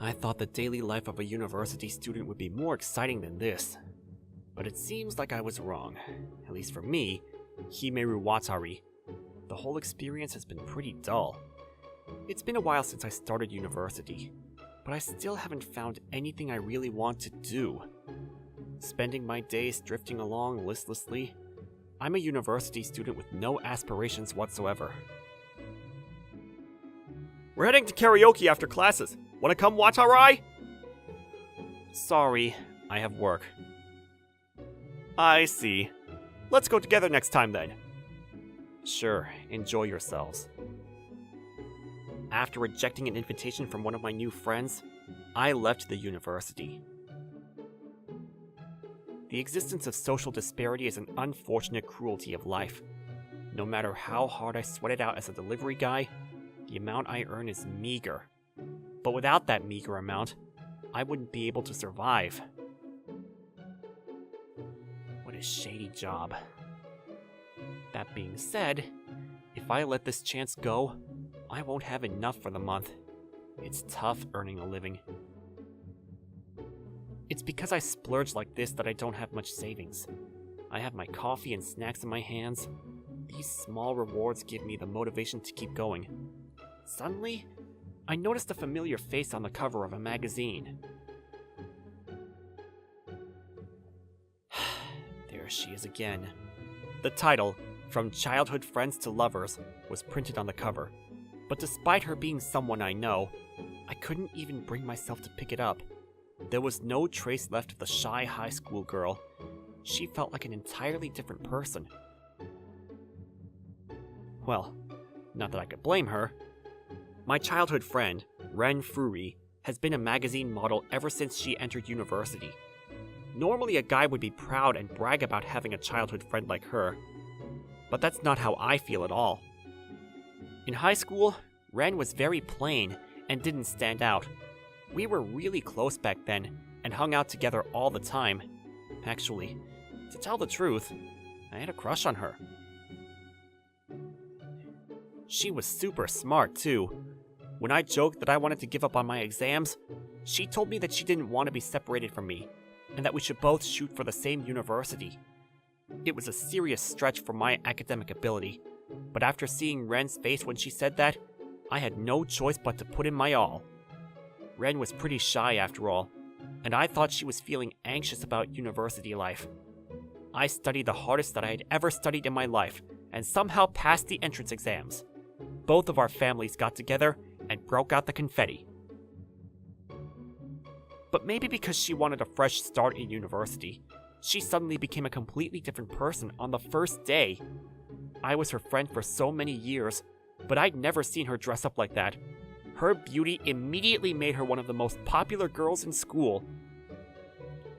I thought the daily life of a university student would be more exciting than this. But it seems like I was wrong. At least for me, Himeru Watari. The whole experience has been pretty dull. It's been a while since I started university, but I still haven't found anything I really want to do. Spending my days drifting along listlessly, I'm a university student with no aspirations whatsoever. We're heading to karaoke after classes. Wanna come watch our eye? Sorry, I have work. I see. Let's go together next time then. Sure, enjoy yourselves. After rejecting an invitation from one of my new friends, I left the university. The existence of social disparity is an unfortunate cruelty of life. No matter how hard I sweat it out as a delivery guy, the amount I earn is meager. But without that meager amount, I wouldn't be able to survive. What a shady job. That being said, if I let this chance go, I won't have enough for the month. It's tough earning a living. It's because I splurge like this that I don't have much savings. I have my coffee and snacks in my hands. These small rewards give me the motivation to keep going. Suddenly, I noticed a familiar face on the cover of a magazine. There she is again. The title, From Childhood Friends to Lovers, was printed on the cover. But despite her being someone I know, I couldn't even bring myself to pick it up. There was no trace left of the shy high school girl. She felt like an entirely different person. Well, not that I could blame her. My childhood friend, Ren Furi, has been a magazine model ever since she entered university. Normally a guy would be proud and brag about having a childhood friend like her, but that's not how I feel at all. In high school, Ren was very plain and didn't stand out. We were really close back then and hung out together all the time. Actually, to tell the truth, I had a crush on her. She was super smart too. When I joked that I wanted to give up on my exams, she told me that she didn't want to be separated from me, and that we should both shoot for the same university. It was a serious stretch for my academic ability, but after seeing Ren's face when she said that, I had no choice but to put in my all. Ren was pretty shy after all, and I thought she was feeling anxious about university life. I studied the hardest that I had ever studied in my life, and somehow passed the entrance exams. Both of our families got together and broke out the confetti. But maybe because she wanted a fresh start in university, she suddenly became a completely different person on the first day. I was her friend for so many years, but I'd never seen her dress up like that. Her beauty immediately made her one of the most popular girls in school.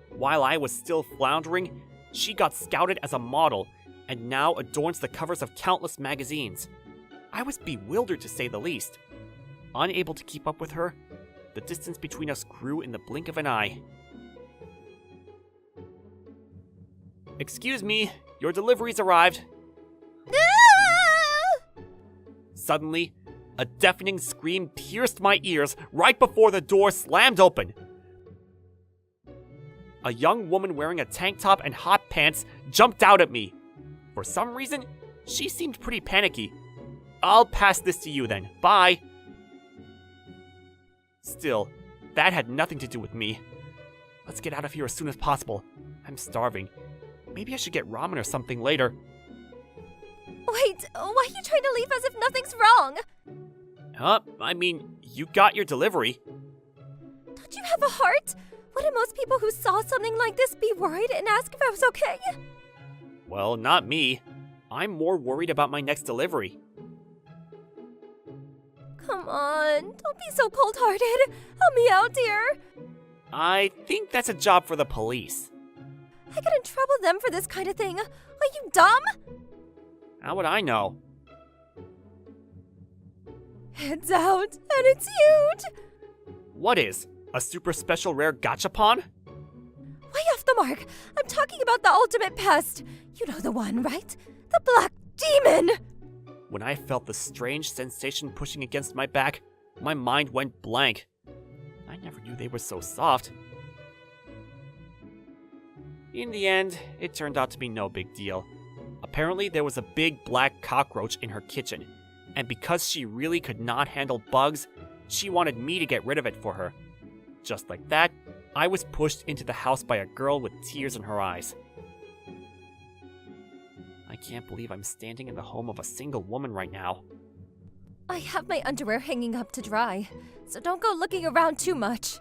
While I was still floundering, she got scouted as a model, and now adorns the covers of countless magazines. I was bewildered to say the least. Unable to keep up with her, the distance between us grew in the blink of an eye. Excuse me, your delivery's arrived. Suddenly, a deafening scream pierced my ears right before the door slammed open. A young woman wearing a tank top and hot pants jumped out at me. For some reason, she seemed pretty panicky. I'll pass this to you then. Bye. Still, that had nothing to do with me. Let's get out of here as soon as possible. I'm starving. Maybe I should get ramen or something later. Wait, why are you trying to leave as if nothing's wrong? I mean, you got your delivery. Don't you have a heart? Wouldn't most people who saw something like this be worried and ask if I was okay? Well, not me. I'm more worried about my next delivery. Come on, don't be so cold-hearted. Help me out, dear. I think that's a job for the police. I couldn't trouble them for this kind of thing. Are you dumb? How would I know? It's out, and it's huge! What is? A super special rare gachapon? Way off the mark! I'm talking about the ultimate pest! You know the one, right? The black demon! When I felt the strange sensation pushing against my back, my mind went blank. I never knew they were so soft. In the end, it turned out to be no big deal. Apparently, there was a big black cockroach in her kitchen, and because she really could not handle bugs, she wanted me to get rid of it for her. Just like that, I was pushed into the house by a girl with tears in her eyes. I can't believe I'm standing in the home of a single woman right now. I have my underwear hanging up to dry, so don't go looking around too much.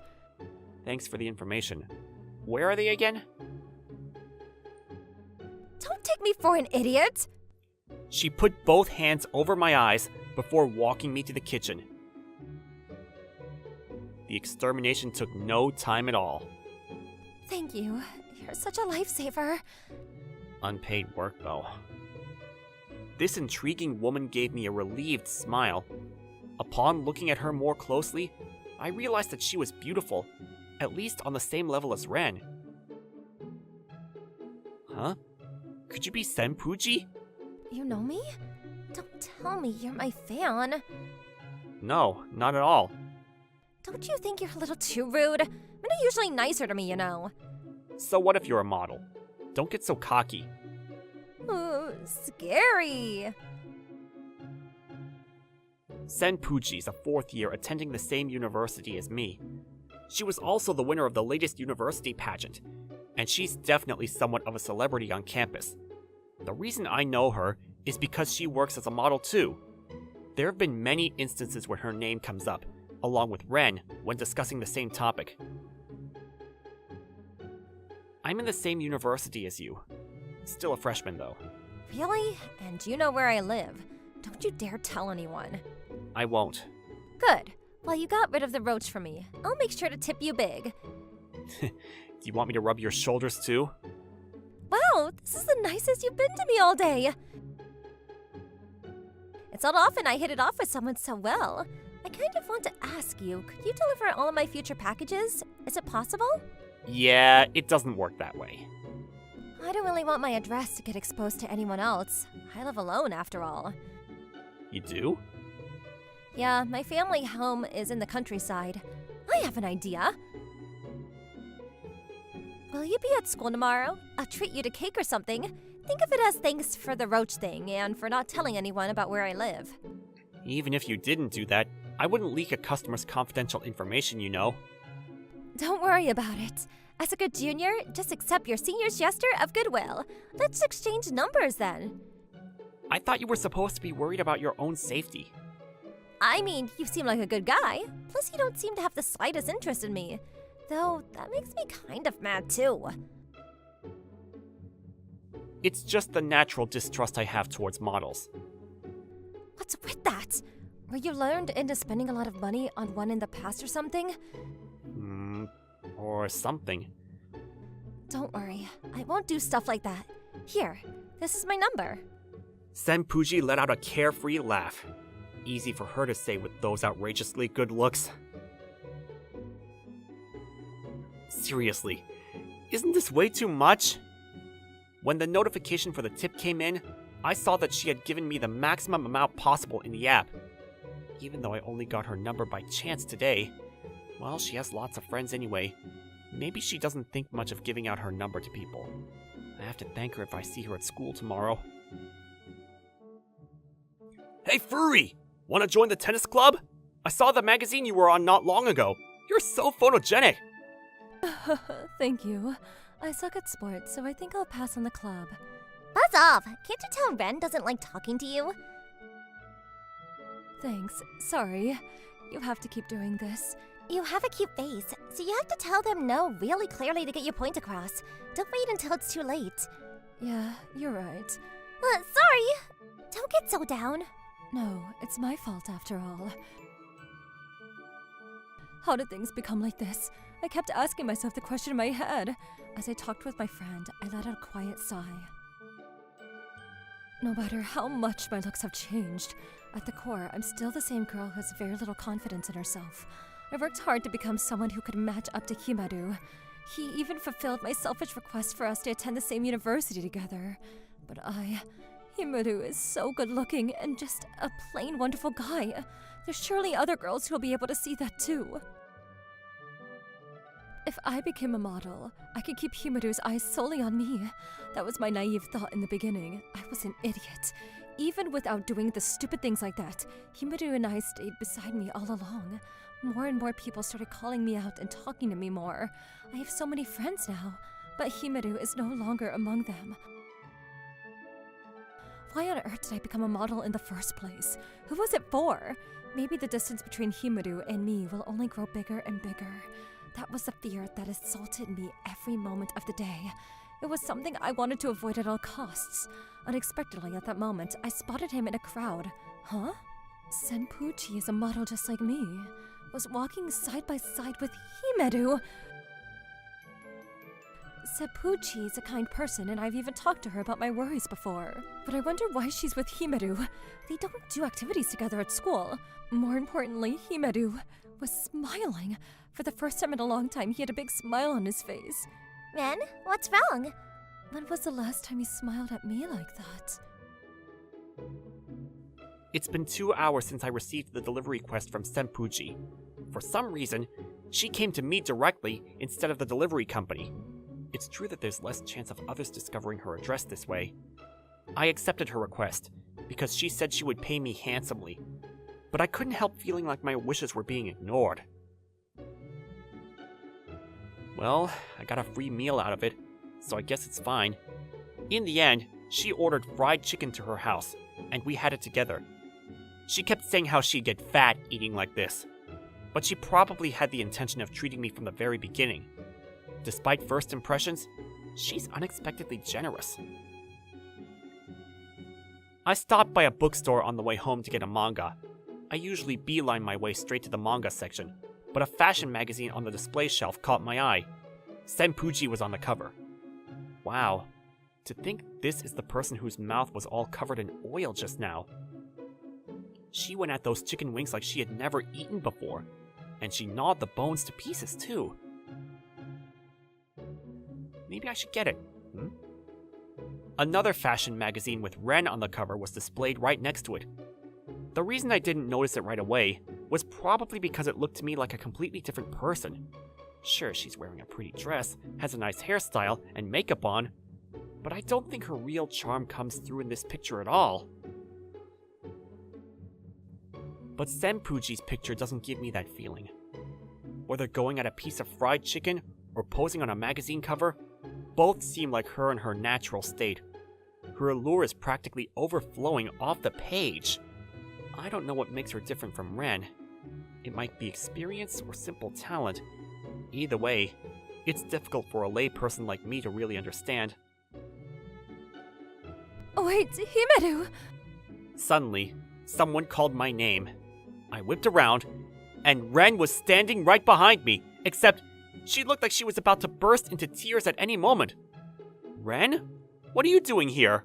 Thanks for the information. Where are they again? Don't take me for an idiot! She put both hands over my eyes before walking me to the kitchen. The extermination took no time at all. Thank you. You're such a lifesaver. Unpaid work, though. This intriguing woman gave me a relieved smile. Upon looking at her more closely, I realized that she was beautiful, at least on the same level as Ren. Huh? Could you be Senpuji? You know me? Don't tell me you're my fan. No, not at all. Don't you think you're a little too rude? Men are usually nicer to me, you know. So what if you're a model? Don't get so cocky. Ooh, scary. Senpuji's a fourth year attending the same university as me. She was also the winner of the latest university pageant, and she's definitely somewhat of a celebrity on campus. The reason I know her is because she works as a model too. There have been many instances where her name comes up, along with Ren, when discussing the same topic. I'm in the same university as you. Still a freshman, though. Really? And you know where I live. Don't you dare tell anyone. I won't. Good. Well, you got rid of the roach for me. I'll make sure to tip you big. Do you want me to rub your shoulders too? Wow, this is the nicest you've been to me all day. It's not often I hit it off with someone so well. I kind of want to ask you, could you deliver all of my future packages? Is it possible? Yeah, it doesn't work that way. I don't really want my address to get exposed to anyone else. I live alone, after all. You do? Yeah, my family home is in the countryside. I have an idea. Will you be at school tomorrow? I'll treat you to cake or something. Think of it as thanks for the roach thing and for not telling anyone about where I live. Even if you didn't do that, I wouldn't leak a customer's confidential information, you know. Don't worry about it. As a good junior, just accept your senior's gesture of goodwill. Let's exchange numbers then. I thought you were supposed to be worried about your own safety. I mean, you seem like a good guy. Plus, you don't seem to have the slightest interest in me. Though, that makes me kind of mad too. It's just the natural distrust I have towards models. What's with that? Were you lured into spending a lot of money on one in the past or something? Or something. Don't worry, I won't do stuff like that. Here, this is my number. Senpuji let out a carefree laugh. Easy for her to say with those outrageously good looks. Seriously, isn't this way too much? When the notification for the tip came in, I saw that she had given me the maximum amount possible in the app. Even though I only got her number by chance today, well, she has lots of friends anyway. Maybe she doesn't think much of giving out her number to people. I have to thank her if I see her at school tomorrow. Hey, Furry! Want to join the tennis club? I saw the magazine you were on not long ago. You're so photogenic! Thank you. I suck at sports, so I think I'll pass on the club. Buzz off! Can't you tell Ren doesn't like talking to you? Thanks. Sorry. You have to keep doing this. You have a cute face, so you have to tell them no really clearly to get your point across. Don't wait until it's too late. Yeah, you're right. Sorry! Don't get so down. No, it's my fault after all. How did things become like this? I kept asking myself the question in my head. As I talked with my friend, I let out a quiet sigh. No matter how much my looks have changed, at the core, I'm still the same girl who has very little confidence in herself. I worked hard to become someone who could match up to Himaru. He even fulfilled my selfish request for us to attend the same university together. But Himaru is so good looking and just a plain wonderful guy. There's surely other girls who'll be able to see that too. If I became a model, I could keep Himaru's eyes solely on me. That was my naive thought in the beginning. I was an idiot. Even without doing the stupid things like that, Himaru and I stayed beside me all along. More and more people started calling me out and talking to me more. I have so many friends now, but Himaru is no longer among them. Why on earth did I become a model in the first place? Who was it for? Maybe the distance between Himaru and me will only grow bigger and bigger. That was the fear that assaulted me every moment of the day. It was something I wanted to avoid at all costs. Unexpectedly at that moment, I spotted him in a crowd. Huh? Senpuchi is a model just like me. Was walking side by side with Himaru. Senpuchi is a kind person, and I've even talked to her about my worries before. But I wonder why she's with Himaru. They don't do activities together at school. More importantly, Himaru was smiling. For the first time in a long time, he had a big smile on his face. Ren, what's wrong? When was the last time he smiled at me like that? It's been 2 hours since I received the delivery request from Senpuji. For some reason, she came to me directly instead of the delivery company. It's true that there's less chance of others discovering her address this way. I accepted her request, because she said she would pay me handsomely. But I couldn't help feeling like my wishes were being ignored. Well, I got a free meal out of it, so I guess it's fine. In the end, she ordered fried chicken to her house, and we had it together. She kept saying how she'd get fat eating like this, but she probably had the intention of treating me from the very beginning. Despite first impressions, she's unexpectedly generous. I stopped by a bookstore on the way home to get a manga. I usually beeline my way straight to the manga section, but a fashion magazine on the display shelf caught my eye. Senpuji was on the cover. Wow, to think this is the person whose mouth was all covered in oil just now. She went at those chicken wings like she had never eaten before, and she gnawed the bones to pieces too. Maybe I should get it. Another fashion magazine with Ren on the cover was displayed right next to it. The reason I didn't notice it right away was probably because it looked to me like a completely different person. Sure, she's wearing a pretty dress, has a nice hairstyle, and makeup on, but I don't think her real charm comes through in this picture at all. But Senpuji's picture doesn't give me that feeling. Whether going at a piece of fried chicken or posing on a magazine cover, both seem like her in her natural state. Her allure is practically overflowing off the page. I don't know what makes her different from Ren. It might be experience or simple talent. Either way, it's difficult for a lay person like me to really understand. Oh wait, Himaru! Suddenly, someone called my name. I whipped around, and Ren was standing right behind me, except she looked like she was about to burst into tears at any moment. Ren? What are you doing here?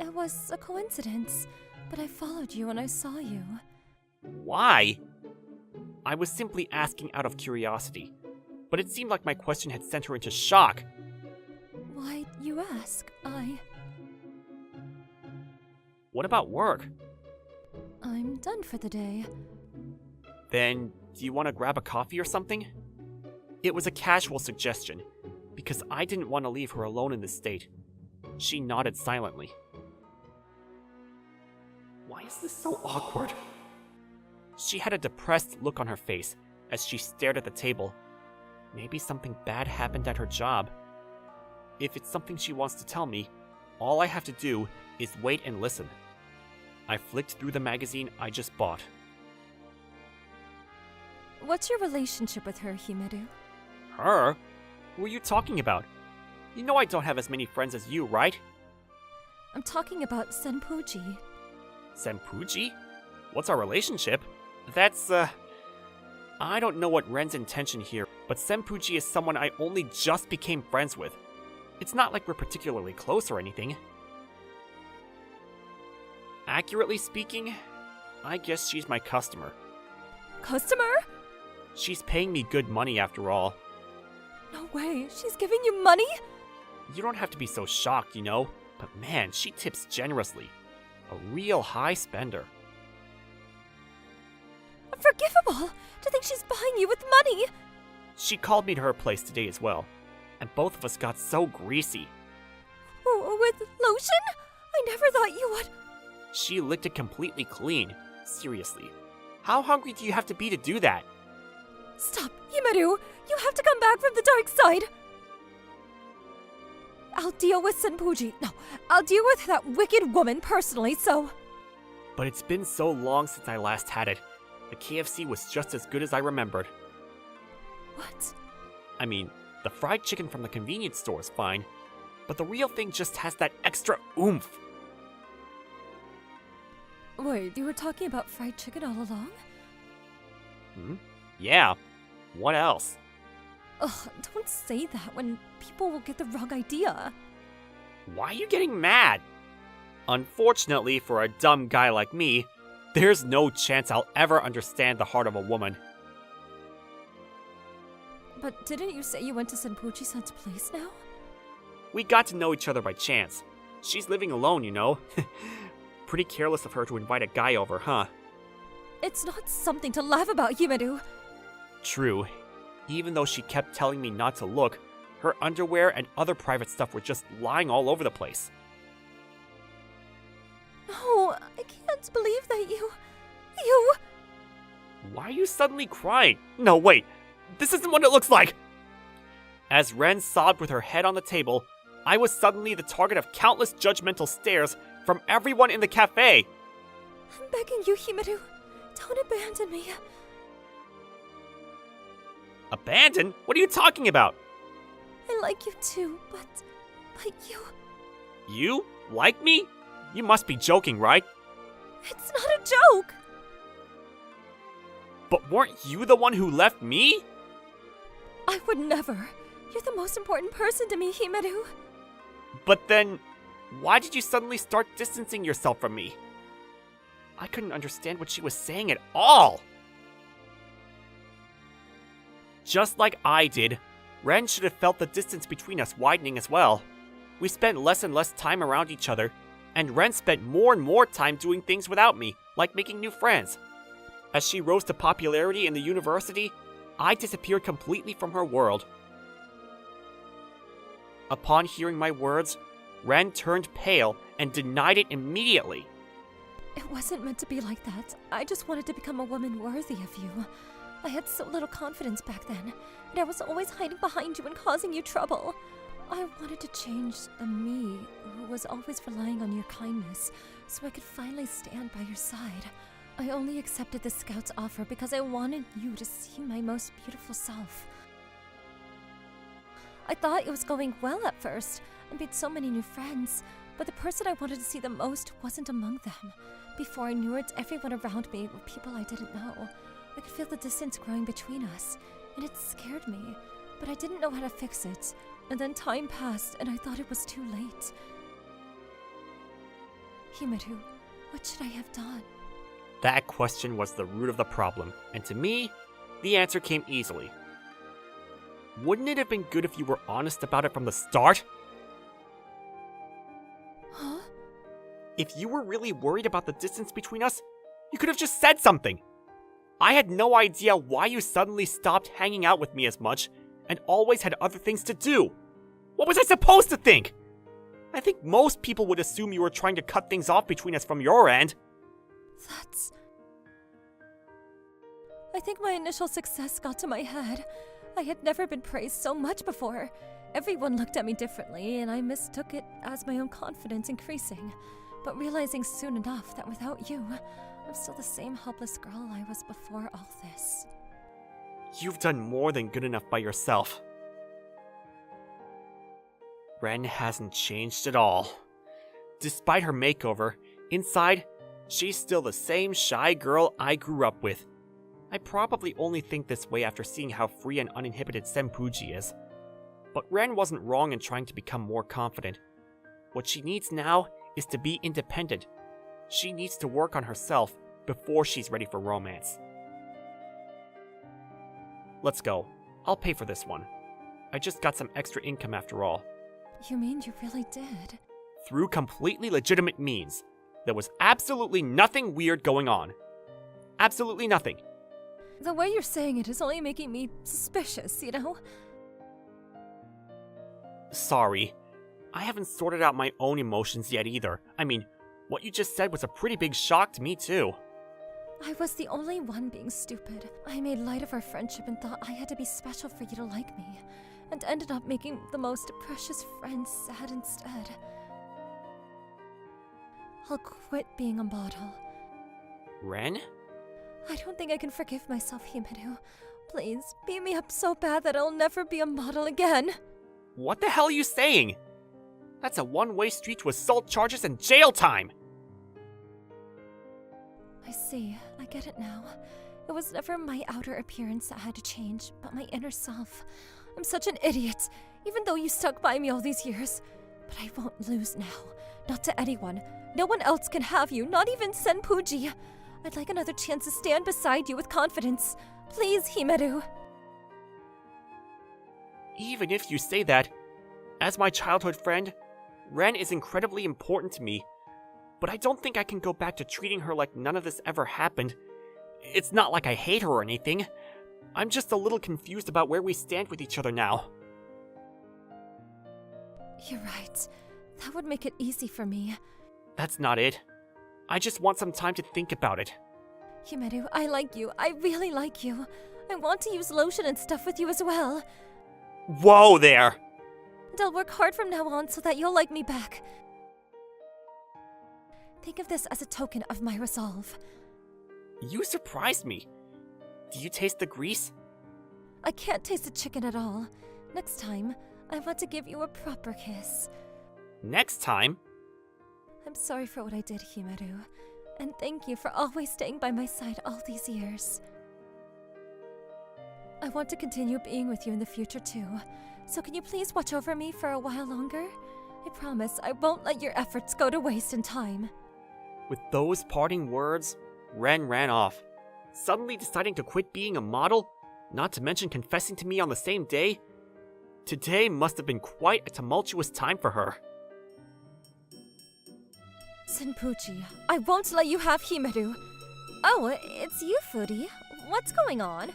It was a coincidence, but I followed you and I saw you. Why? I was simply asking out of curiosity, but it seemed like my question had sent her into shock. Why, you ask? What about work? I'm done for the day. Then, do you want to grab a coffee or something? It was a casual suggestion, because I didn't want to leave her alone in this state. She nodded silently. Why is this so awkward? She had a depressed look on her face as she stared at the table. Maybe something bad happened at her job. If it's something she wants to tell me, all I have to do is wait and listen. I flicked through the magazine I just bought. What's your relationship with her, Himaru? Her? Who are you talking about? You know I don't have as many friends as you, right? I'm talking about Senpuji. Senpuji? What's our relationship? That's, I don't know what Ren's intention here, but Senpuji is someone I only just became friends with. It's not like we're particularly close or anything. Accurately speaking, I guess she's my customer. Customer? She's paying me good money after all. No way, she's giving you money? You don't have to be so shocked, you know, but man, she tips generously. A real high spender. Unforgivable! To think she's buying you with money! She called me to her place today as well, and both of us got so greasy. With lotion? I never thought you would. She licked it completely clean. Seriously. How hungry do you have to be to do that? Stop, Himaru! You have to come back from the dark side! I'll deal with Senpuji. No, I'll deal with that wicked woman personally, so... But it's been so long since I last had it. The KFC was just as good as I remembered. What? I mean, the fried chicken from the convenience store is fine, but the real thing just has that extra oomph. Wait, you were talking about fried chicken all along? Yeah. What else? Ugh, don't say that when people will get the wrong idea. Why are you getting mad? Unfortunately for a dumb guy like me, there's no chance I'll ever understand the heart of a woman. But didn't you say you went to Senpuchi-san's place now? We got to know each other by chance. She's living alone, you know. Pretty careless of her to invite a guy over, huh? It's not something to laugh about, Himaru. True. Even though she kept telling me not to look, her underwear and other private stuff were just lying all over the place. No, I can't believe that you... Why are you suddenly crying? No, wait. This isn't what it looks like! As Ren sobbed with her head on the table, I was suddenly the target of countless judgmental stares from everyone in the cafe. I'm begging you, Himaru. Don't abandon me. Abandon? What are you talking about? I like you too, but you... You? Like me? You must be joking, right? It's not a joke! But weren't you the one who left me? I would never. You're the most important person to me, Himaru. But then, why did you suddenly start distancing yourself from me? I couldn't understand what she was saying at all. Just like I did, Ren should have felt the distance between us widening as well. We spent less and less time around each other, and Ren spent more and more time doing things without me, like making new friends. As she rose to popularity in the university, I disappeared completely from her world. Upon hearing my words, Ren turned pale and denied it immediately. It wasn't meant to be like that. I just wanted to become a woman worthy of you. I had so little confidence back then, and I was always hiding behind you and causing you trouble. I wanted to change the me who was always relying on your kindness, so I could finally stand by your side. I only accepted the scout's offer because I wanted you to see my most beautiful self. I thought it was going well at first. I made so many new friends, but the person I wanted to see the most wasn't among them. Before I knew it, everyone around me were people I didn't know. I could feel the distance growing between us, and it scared me, but I didn't know how to fix it. And then time passed, and I thought it was too late. Himaru, what should I have done? That question was the root of the problem, and to me, the answer came easily. Wouldn't it have been good if you were honest about it from the start? Huh? If you were really worried about the distance between us, you could have just said something. I had no idea why you suddenly stopped hanging out with me as much and always had other things to do. What was I supposed to think? I think most people would assume you were trying to cut things off between us from your end. I think my initial success got to my head. I had never been praised so much before. Everyone looked at me differently, and I mistook it as my own confidence increasing. But realizing soon enough that without you, I'm still the same helpless girl I was before all this. You've done more than good enough by yourself. Ren hasn't changed at all. Despite her makeover, inside, she's still the same shy girl I grew up with. I probably only think this way after seeing how free and uninhibited Senpuji is. But Ren wasn't wrong in trying to become more confident. What she needs now is to be independent. She needs to work on herself before she's ready for romance. Let's go. I'll pay for this one. I just got some extra income after all. You mean you really did? Through completely legitimate means. There was absolutely nothing weird going on. Absolutely nothing. The way you're saying it is only making me suspicious, you know? Sorry. I haven't sorted out my own emotions yet either. I mean, what you just said was a pretty big shock to me too. I was the only one being stupid. I made light of our friendship and thought I had to be special for you to like me, and ended up making the most precious friend sad instead. I'll quit being a model. Ren? I don't think I can forgive myself, Himeno. Please, beat me up so bad that I'll never be a model again. What the hell are you saying? That's a one-way street to assault charges and jail time! I see. I get it now. It was never my outer appearance that had to change, but my inner self. I'm such an idiot, even though you stuck by me all these years. But I won't lose now. Not to anyone. No one else can have you, not even Senpuji. I'd like another chance to stand beside you with confidence. Please, Himeru. Even if you say that, as my childhood friend, Ren is incredibly important to me. But I don't think I can go back to treating her like none of this ever happened. It's not like I hate her or anything. I'm just a little confused about where we stand with each other now. You're right. That would make it easy for me. That's not it. I just want some time to think about it. Himeru, I like you. I really like you. I want to use lotion and stuff with you as well. Whoa there! And I'll work hard from now on so that you'll like me back. Think of this as a token of my resolve. You surprised me. Do you taste the grease? I can't taste the chicken at all. Next time, I want to give you a proper kiss. Next time? I'm sorry for what I did, Himeru. And thank you for always staying by my side all these years. I want to continue being with you in the future too. So can you please watch over me for a while longer? I promise I won't let your efforts go to waste in time. With those parting words, Ren ran off, suddenly deciding to quit being a model, not to mention confessing to me on the same day. Today must have been quite a tumultuous time for her. Senpuji, I won't let you have Himeru. Oh, it's you, Foodie. What's going on?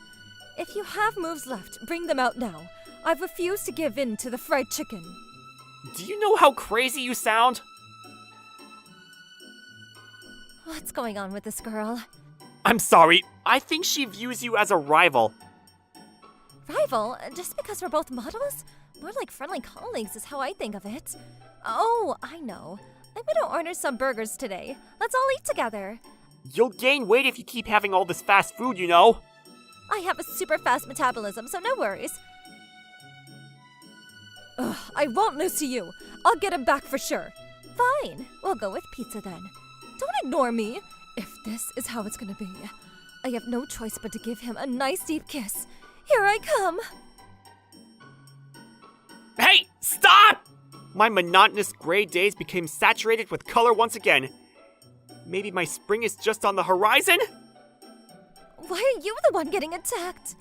If you have moves left, bring them out now. I've refused to give in to the fried chicken. Do you know how crazy you sound? What's going on with this girl? I'm sorry, I think she views you as a rival. Rival? Just because we're both models? More like friendly colleagues is how I think of it. Oh, I know. I'm gonna order some burgers today. Let's all eat together. You'll gain weight if you keep having all this fast food, you know. I have a super fast metabolism, so no worries. Ugh, I won't lose to you. I'll get him back for sure. Fine, we'll go with pizza then. Don't ignore me. If this is how it's gonna be, I have no choice but to give him a nice deep kiss. Here I come. Hey, stop! My monotonous gray days became saturated with color once again. Maybe my spring is just on the horizon? Why are you the one getting attacked?